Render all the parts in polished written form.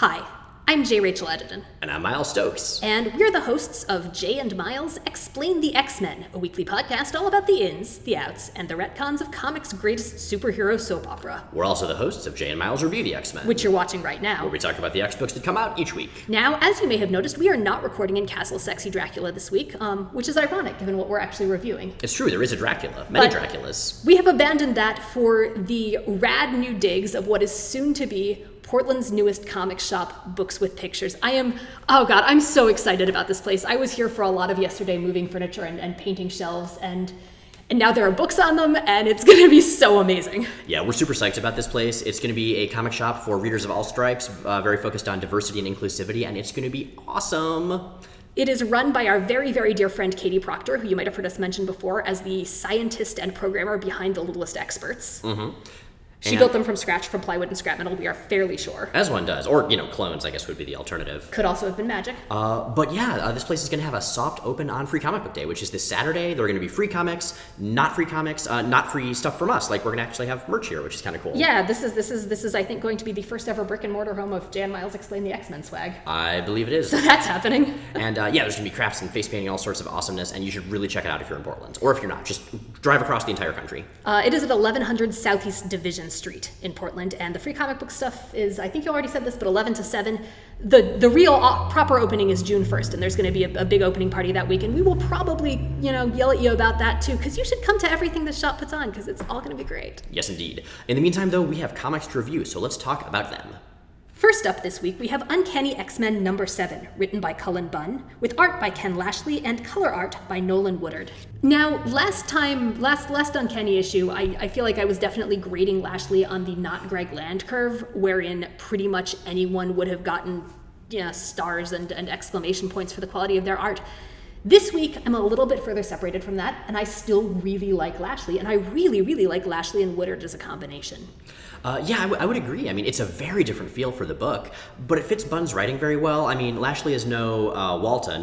Hi, I'm J. Rachel Edidin. And I'm Miles Stokes. And we're the hosts of Jay and Miles Explain the X-Men, a weekly podcast all about the ins, the outs, and the retcons of comics' greatest superhero soap opera. We're also the hosts of Jay and Miles Review the X-Men, which you're watching right now, where we talk about the X-books that come out each week. Now, as you may have noticed, we are not recording in Castle Sexy Dracula this week, which is ironic given what we're actually reviewing. It's true, there is a Dracula. Many Draculas. We have abandoned that for the rad new digs of what is soon to be Portland's newest comic shop, Books with Pictures. I'm so excited about this place. I was here for a lot of yesterday moving furniture and painting shelves, and now there are books on them, and it's going to be so amazing. Yeah, we're super psyched about this place. It's going to be a comic shop for readers of all stripes, very focused on diversity and inclusivity, and it's going to be awesome. It is run by our very, very dear friend Katie Proctor, who you might have heard us mention before as the scientist and programmer behind The Littlest Experts. Mm-hmm. She built them from scratch from plywood and scrap metal, we are fairly sure. As one does. Or, clones, I guess, would be the alternative. Could also have been magic. This place is going to have a soft open on Free Comic Book Day, which is this Saturday. There are going to be free comics, not free stuff from us. Like, we're going to actually have merch here, which is kind of cool. Yeah, this is I think, going to be the first ever brick and mortar home of Jay and Miles Explain the X-Men swag. I believe it is. So that's happening. And there's going to be crafts and face painting, all sorts of awesomeness, and you should really check it out if you're in Portland. Or if you're not, just drive across the entire country. It is at 1100 Southeast Division Street in Portland, and the free comic book stuff is, I think you already said this, but 11 to 7. The real proper opening is June 1st, and there's going to be a big opening party that week, and we will probably, yell at you about that too, because you should come to everything the shop puts on, because it's all going to be great. Yes, indeed. In the meantime, though, we have comics to review, so let's talk about them. First up this week, we have Uncanny X-Men number 7, written by Cullen Bunn, with art by Ken Lashley and color art by Nolan Woodard. Now, last Uncanny issue, I feel like I was definitely grading Lashley on the not Greg Land curve, wherein pretty much anyone would have gotten stars and exclamation points for the quality of their art. This week, I'm a little bit further separated from that, and I still really like Lashley, and I really, really like Lashley and Woodard as a combination. I would agree. I mean, it's a very different feel for the book, but it fits Bunn's writing very well. I mean, Lashley is no Walta,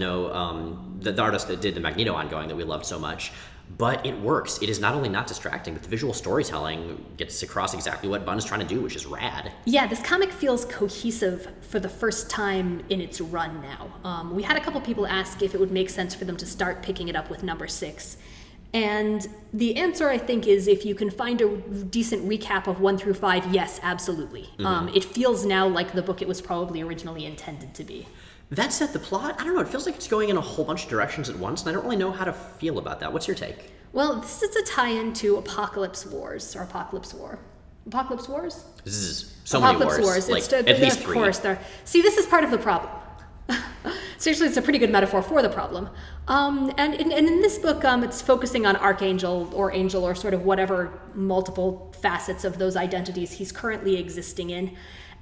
the artist that did the Magneto ongoing that we loved so much, but it works. It is not only not distracting, but the visual storytelling gets across exactly what Bunn is trying to do, which is rad. Yeah, this comic feels cohesive for the first time in its run now. We had a couple people ask if it would make sense for them to start picking it up with number 6. And the answer, I think, is if you can find a decent recap of 1 through 5, yes, absolutely. Mm-hmm. It feels now like the book it was probably originally intended to be. That said, the plot, I don't know, it feels like it's going in a whole bunch of directions at once, and I don't really know how to feel about that. What's your take? Well, this is a tie-in to Apocalypse Wars, or Apocalypse War. Apocalypse Wars? So Apocalypse many wars. Like, at least 3. Of course, see, this is part of the problem. Seriously, it's a pretty good metaphor for the problem. And in this book, it's focusing on Archangel or Angel or sort of whatever multiple facets of those identities he's currently existing in.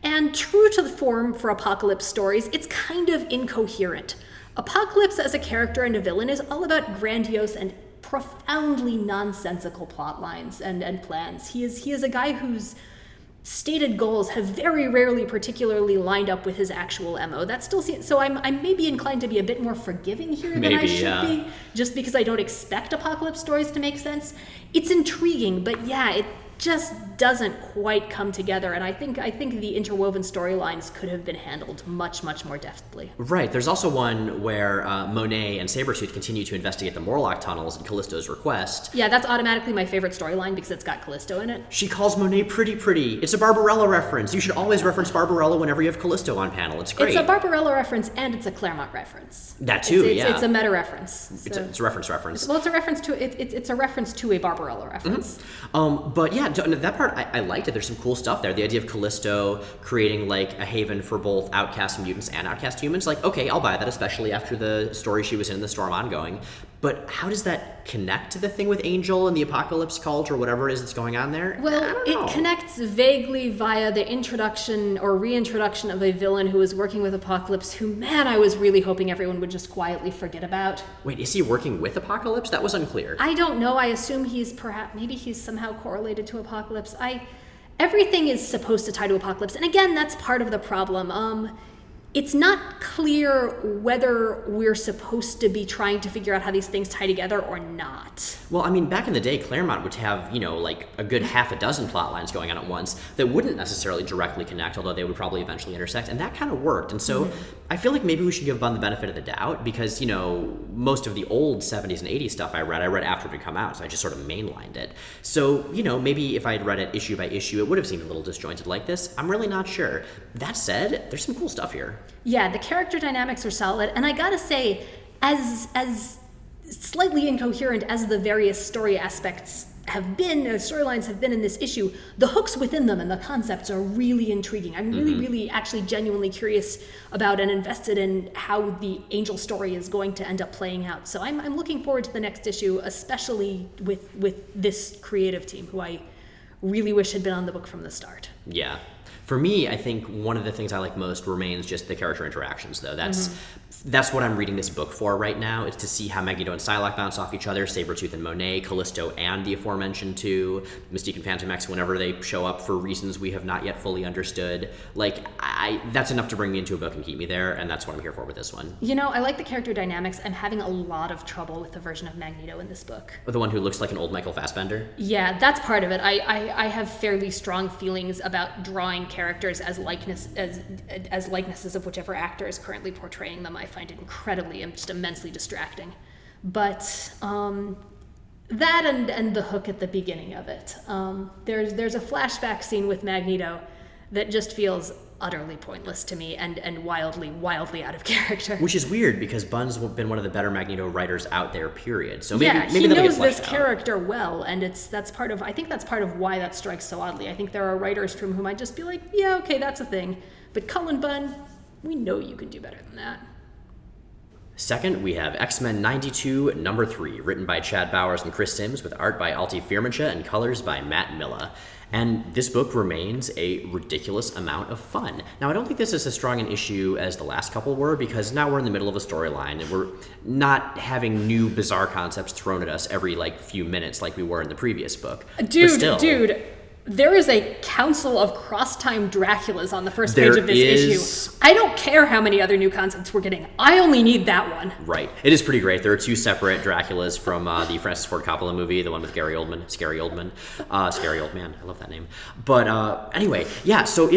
And true to the form for Apocalypse stories, it's kind of incoherent. Apocalypse as a character and a villain is all about grandiose and profoundly nonsensical plot lines and plans. He is a guy whose stated goals have very rarely particularly lined up with his actual MO. That still seems, so I'm maybe inclined to be a bit more forgiving here than I should be, just because I don't expect Apocalypse stories to make sense. It's intriguing, but it just doesn't quite come together, and I think the interwoven storylines could have been handled much, much more deftly. Right. There's also one where Monet and Sabretooth continue to investigate the Morlock tunnels at Callisto's request. Yeah, that's automatically my favorite storyline because it's got Callisto in it. She calls Monet pretty. It's a Barbarella reference. You should always reference Barbarella whenever you have Callisto on panel. It's great. It's a Barbarella reference and it's a Claremont reference. That too, it's a meta reference. So. It's a reference. Well, it's a reference to it's a reference to a Barbarella reference. Mm-hmm. But yeah, that part I liked it. There's some cool stuff there. The idea of Callisto creating like a haven for both outcast mutants and outcast humans. Like, okay, I'll buy that, especially after the story she was in, the Storm ongoing. But how does that connect to the thing with Angel and the Apocalypse cult or whatever it is that's going on there? Well, it connects vaguely via the introduction or reintroduction of a villain who is working with Apocalypse, who, man, I was really hoping everyone would just quietly forget about. Wait, is he working with Apocalypse? That was unclear. I don't know. I assume maybe he's somehow correlated to Apocalypse. Everything is supposed to tie to Apocalypse, and again, that's part of the problem. it's not clear whether we're supposed to be trying to figure out how these things tie together or not. Well, I mean, back in the day, Claremont would have, like a good half a dozen plot lines going on at once that wouldn't necessarily directly connect, although they would probably eventually intersect, and that kind of worked. And so I feel like maybe we should give Bunn the benefit of the doubt, because, most of the old 70s and 80s stuff I read after it had come out, so I just sort of mainlined it. So, maybe if I had read it issue by issue, it would have seemed a little disjointed like this. I'm really not sure. That said, there's some cool stuff here. Yeah, the character dynamics are solid, and I gotta say, as slightly incoherent as the various story aspects have been, storylines have been in this issue, the hooks within them and the concepts are really intriguing. I'm really actually genuinely curious about and invested in how the Angel story is going to end up playing out. So I'm looking forward to the next issue, especially with this creative team, who I really wish had been on the book from the start. Yeah. For me, I think one of the things I like most remains just the character interactions, though. That's what I'm reading this book for right now, is to see how Magneto and Psylocke bounce off each other, Sabretooth and Monet, Callisto and the aforementioned two, Mystique and Phantom X whenever they show up for reasons we have not yet fully understood. That's enough to bring me into a book and keep me there, and that's what I'm here for with this one. I like the character dynamics. I'm having a lot of trouble with the version of Magneto in this book. The one who looks like an old Michael Fassbender? Yeah, that's part of it. I have fairly strong feelings about drawing characters as likenesses of whichever actor is currently portraying them. I find it incredibly and just immensely distracting. But that and the hook at the beginning of it. There's a flashback scene with Magneto that just feels utterly pointless to me and wildly out of character. Which is weird, because Bunn's been one of the better Magneto writers out there, period. So maybe he they'll knows get this fleshed out. character well, and that's part of why that strikes so oddly. I think there are writers from whom I'd just be like, yeah, okay, that's a thing. But Cullen Bunn, we know you can do better than that. Second, we have X-Men 92, number 3, written by Chad Bowers and Chris Sims, with art by Alti Firmancha and colors by Matt Milla. And this book remains a ridiculous amount of fun. Now, I don't think this is as strong an issue as the last couple were, because now we're in the middle of a storyline, and we're not having new bizarre concepts thrown at us every, few minutes like we were in the previous book. Dude, there is a council of cross-time Draculas on the first page of this issue. I don't care how many other new concepts we're getting. I only need that one. Right. It is pretty great. There are 2 separate Draculas from the Francis Ford Coppola movie, the one with Scary Old Man. Scary Old Man. I love that name. But anyway, yeah, so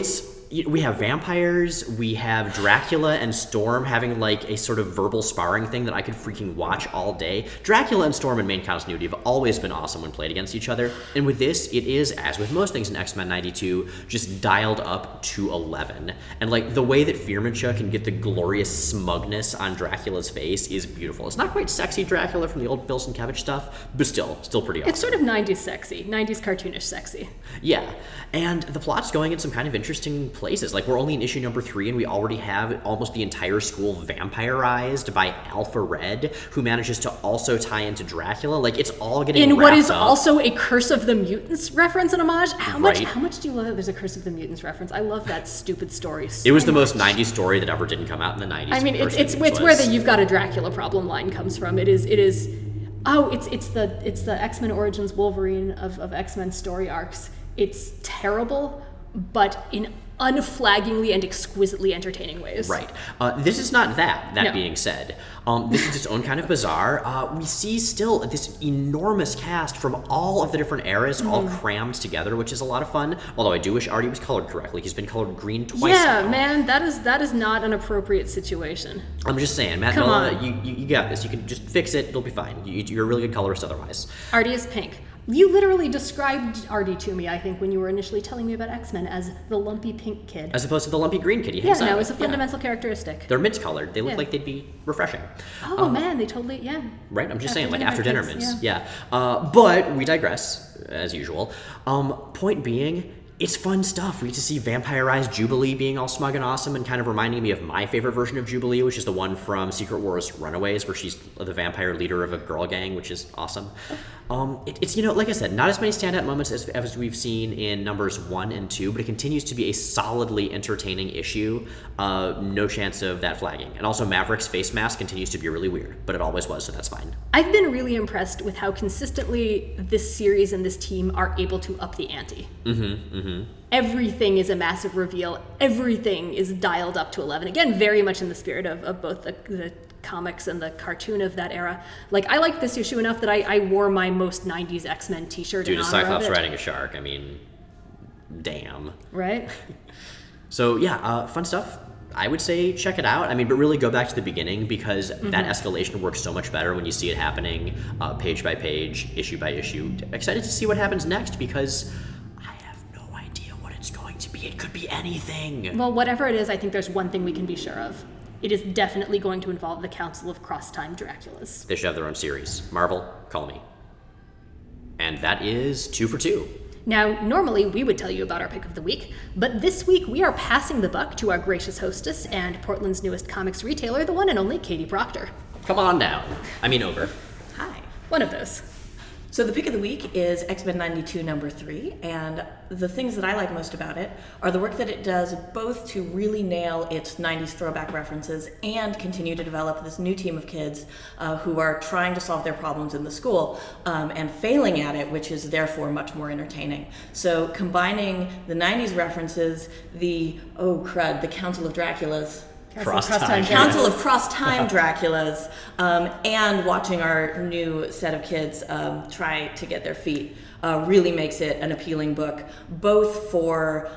we have vampires, we have Dracula and Storm having a sort of verbal sparring thing that I could freaking watch all day. Dracula and Storm in main continuity have always been awesome when played against each other, and with this, it is, as with most things in X-Men 92, just dialed up to 11. And the way that Firmancha can get the glorious smugness on Dracula's face is beautiful. It's not quite sexy Dracula from the old Bill Sienkiewicz stuff, but still pretty awesome. It's sort of 90s sexy, 90s cartoonish sexy. Yeah, and the plot's going in some kind of interesting places. We're only in issue number 3, and we already have almost the entire school vampirized by Alpha Red, who manages to also tie into Dracula. It's all getting in wrapped what is up. Also a Curse of the Mutants reference and homage. How Right. much do you love that there's a Curse of the Mutants reference? I love that stupid story so It was the much. most 90s story that ever didn't come out in the 90s. I mean, it's where the "You've Got a Dracula Problem" line comes from. It's the X-Men Origins Wolverine of X-Men story arcs. It's terrible, but in unflaggingly and exquisitely entertaining ways. Right. This is not that. That No. being said, this is its own kind of bizarre. We see still this enormous cast from all of the different eras all crammed together, which is a lot of fun. Although I do wish Artie was colored correctly. He's been colored green twice Yeah, now. man, that is not an appropriate situation. I'm just saying, Matt Come Milla, on. you got this. You can just fix it. It'll be fine. You're a really good colorist otherwise. Artie is pink. You literally described Artie to me, I think, when you were initially telling me about X-Men as the lumpy pink kid. As opposed to the lumpy green kid he Yeah, hangs out no, with. it's a fundamental characteristic. They're mint-colored. They look Yeah. like they'd be refreshing. Oh man, they totally, yeah. Right? I'm just saying, After after dinner kids, mints. Yeah. But we digress, as usual. Point being, it's fun stuff. We get to see vampirized Jubilee being all smug and awesome and kind of reminding me of my favorite version of Jubilee, which is the one from Secret Wars Runaways, where she's the vampire leader of a girl gang, which is awesome. It's, like I said, not as many standout moments as we've seen in numbers 1 and 2, but it continues to be a solidly entertaining issue. No chance of that flagging. And also Maverick's face mask continues to be really weird, but it always was, so that's fine. I've been really impressed with how consistently this series and this team are able to up the ante. Everything is a massive reveal. Everything is dialed up to 11. Again, very much in the spirit of both the comics and the cartoon of that era. Like, I liked this issue enough that I wore my most 90s X-Men t-shirt. Dude, in a honor of Cyclops it. riding a shark. I mean, damn. Right? So yeah, fun stuff. I would say check it out. I mean, but really go back to the beginning, because that escalation works so much better when you see it happening page by page, issue by issue. Excited to see what happens next, because I have no idea what it's going to be. It could be anything. Well, whatever it is, I think there's one thing we can be sure of. It is definitely going to involve the Council of Cross-Time Draculas. They should have their own series. Marvel, call me. And that is 2 for 2. Now, normally we would tell you about our pick of the week, but this week we are passing the buck to our gracious hostess and Portland's newest comics retailer, the one and only Katie Proctor. Come on down. I mean, over. Hi. One of those. So the pick of the week is X-Men 92 number 3, and the things that I like most about it are the work that it does both to really nail its 90s throwback references and continue to develop this new team of kids who are trying to solve their problems in the school and failing at it, which is therefore much more entertaining. So combining the 90s references, the Council of Draculas, Council of Cross-Time Draculas, and watching our new set of kids try to get their feet really makes it an appealing book, both for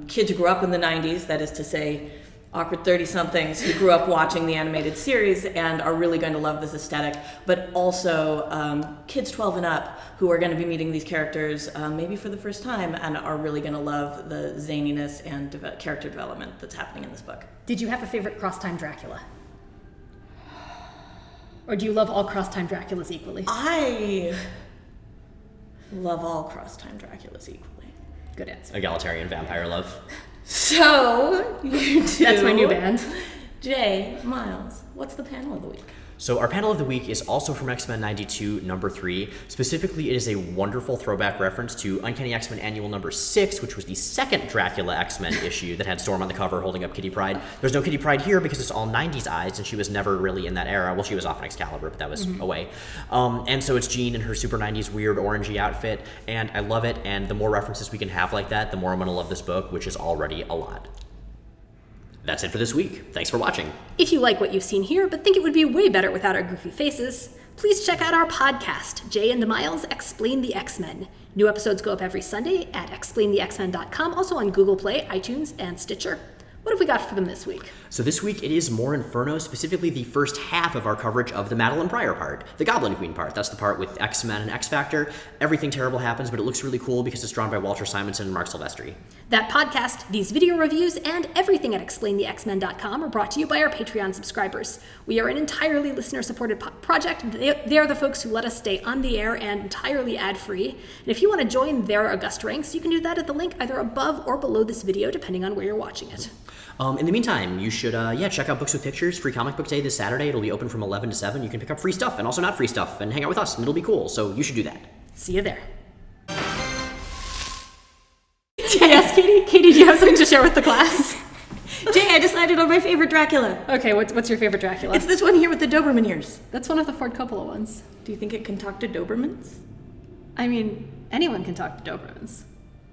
kids who grew up in the 90s, that is to say, awkward 30-somethings who grew up watching the animated series and are really going to love this aesthetic, but also kids 12 and up who are going to be meeting these characters maybe for the first time and are really going to love the zaniness and character development that's happening in this book. Did you have a favorite Cross-Time Dracula? Or do you love all Cross-Time Draculas equally? I love all Cross-Time Draculas equally. Good answer. Egalitarian vampire love. So, you two. That's my new band. Jay, Miles, what's the panel of the week? So our panel of the week is also from X-Men 92, number 3. Specifically, it is a wonderful throwback reference to Uncanny X-Men Annual number 6, which was the second Dracula X-Men issue that had Storm on the cover holding up Kitty Pryde. There's no Kitty Pryde here because it's all 90s eyes, and she was never really in that era. Well, she was off in Excalibur, but that was away. And so it's Jean in her super 90s weird orangey outfit, and I love it, and the more references we can have like that, the more I'm going to love this book, which is already a lot. That's it for this week. Thanks for watching. If you like what you've seen here, but think it would be way better without our goofy faces, please check out our podcast, Jay and Miles Explain the X-Men. New episodes go up every Sunday at explainthexmen.com, also on Google Play, iTunes, and Stitcher. What have we got for them this week? So this week it is More Inferno, specifically the first half of our coverage of the Madeline Pryor part, the Goblin Queen part. That's the part with X-Men and X-Factor. Everything terrible happens, but it looks really cool because it's drawn by Walter Simonson and Mark Silvestri. That podcast, these video reviews, and everything at explainthexmen.com are brought to you by our Patreon subscribers. We are an entirely listener-supported project. They are the folks who let us stay on the air and entirely ad-free. And if you want to join their august ranks, you can do that at the link either above or below this video, depending on where you're watching it. In the meantime, you should check out Books with Pictures, Free Comic Book Day this Saturday. It'll be open from 11 to 7. You can pick up free stuff and also not free stuff and hang out with us, and it'll be cool. So you should do that. See you there. Yes, Katie? Katie, do you have something to share with the class? Jay, I decided on my favorite Dracula. Okay, what's your favorite Dracula? It's this one here with the Doberman ears. That's one of the Ford Coppola ones. Do you think it can talk to Dobermans? I mean, anyone can talk to Dobermans.